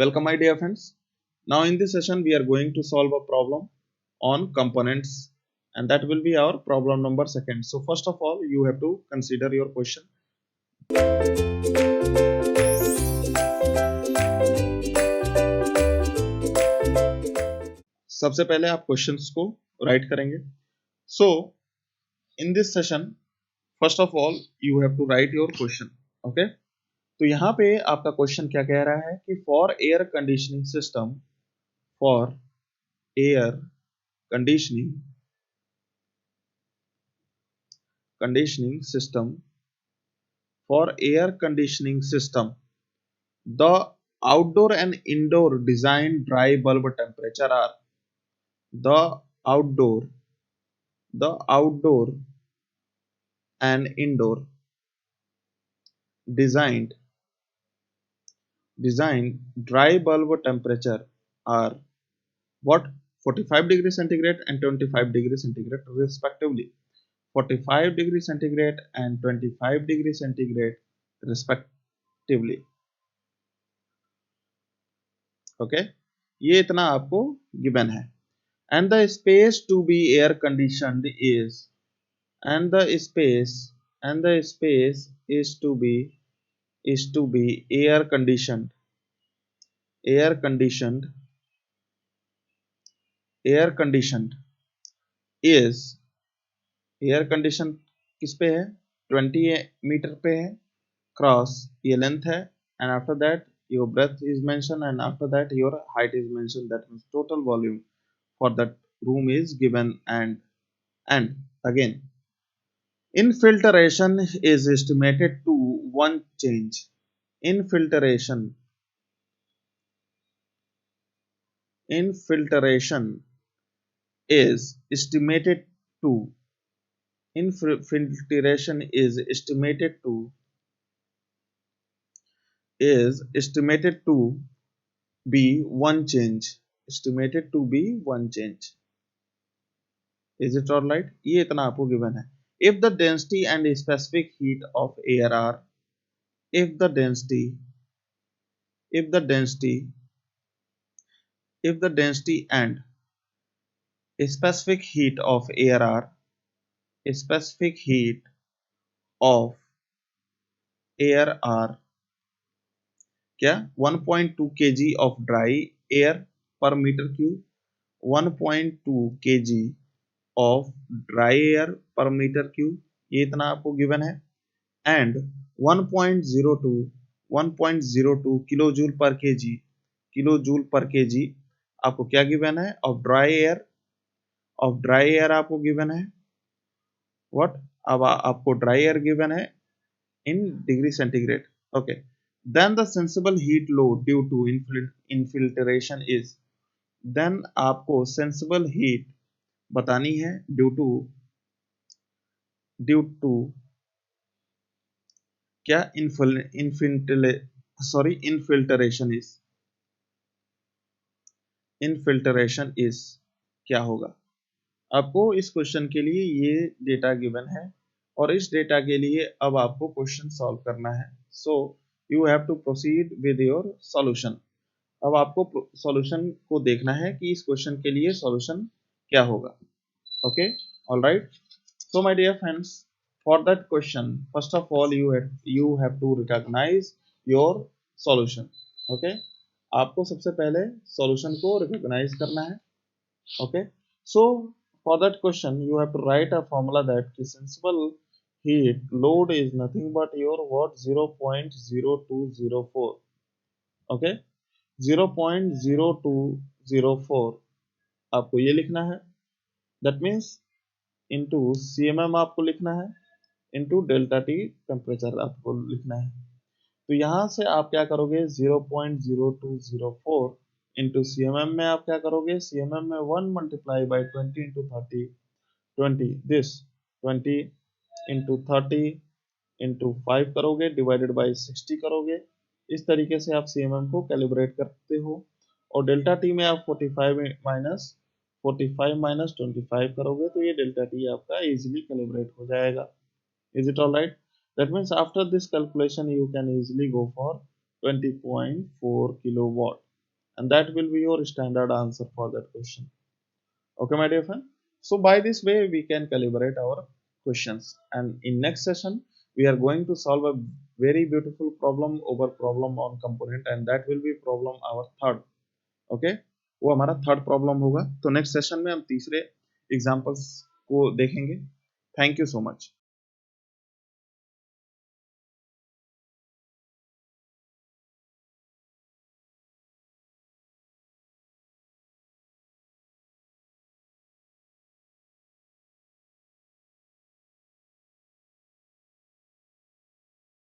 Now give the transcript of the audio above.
Welcome my dear friends. Now in this session we are going to solve a problem on components, and that will be our problem number second. So first of all you have to consider your question. सबसे पहले आप questions को right करेंगे. So in this session first of all you have to write your question. Okay. तो यहाँ पे आपका question क्या कह रहा है कि for air conditioning system, for air conditioning system, for air conditioning system, the outdoor and indoor design dry bulb temperature are the outdoor and indoor designed dry bulb temperature are what? 45 degree centigrade and 25 degree centigrade respectively. 45 degree centigrade and 25 degree centigrade respectively. Okay, ये इतना आपको given है. And the space to be air conditioned is and the space is to be air conditioned is air conditioned किस पे है? 20 metre पे है. Cross ये लेंथ है, and after that your breadth is mentioned, and after that your height is mentioned. That means total volume for that room is given. And again, infiltration is estimated to one change. Infiltration is estimated to infiltration is estimated to be one change. Is it all right? ये इतना आपको given है. If the density and specific heat of air are if the density and specific heat of air are क्या? 1.2 kg of dry air per meter cube, 1.2 kg of dry air per meter cube, ये इतना आपको given है. And 1.02 kilojoule पर KG आपको क्या given है? Of dry air आपको गिवन है. व्हाट? अब आपको ड्राई एयर गिवन है in degree centigrade. Okay. Then the sensible heat load due to infiltration is. Then आपको सेंसिबल हीट बतानी है ड्यू टू क्या? इनफिल्ट्रेशन इज क्या होगा? आपको इस क्वेश्चन के लिए ये डेटा गिवन है, और इस डेटा के लिए अब आपको क्वेश्चन सॉल्व करना है. So you have to proceed with your solution. अब आपको सॉल्यूशन को देखना है कि इस क्वेश्चन के लिए सॉल्यूशन क्या होगा. Okay, all right. So my dear friends, for that question first of all you have to recognize your solution. Okay, आपको सबसे पहले solution को recognize करना है. Okay, so for that question you have to write a formula that sensible heat load is nothing but your what? 0.0204. Okay, 0.0204 आपको ये लिखना है. that means into cmm आपको लिखना है, इंटू डेल्टा टी टेम्परेचर आपको लिखना है. तो यहां से आप क्या करोगे? 0.0204 इंटू CMM में आप क्या करोगे? CMM में 1 multiply by 20 into 30, 20 into 30 into 5 करोगे, डिवाइडेड बाई 60 करोगे. इस तरीके से आप CMM को कैलिब्रेट करते हो. और डेल्टा टी में आप 45 माइनस 25 करोगे, तो ये डेल्टा टी आपका इजीली कैलिब्रेट हो जाएगा. Is it all right? That means after this calculation you can easily go for 20.4 kilowatt. and that will be your standard answer for that question. Okay, my dear friend. So by this way, we can calibrate our questions. And in next session, we are going to solve a very beautiful problem over problem on component, and that will be problem our third. Okay, वो हमारा third problem होगा. तो next session में हम तीसरे examples को देखेंगे. Thank you so much.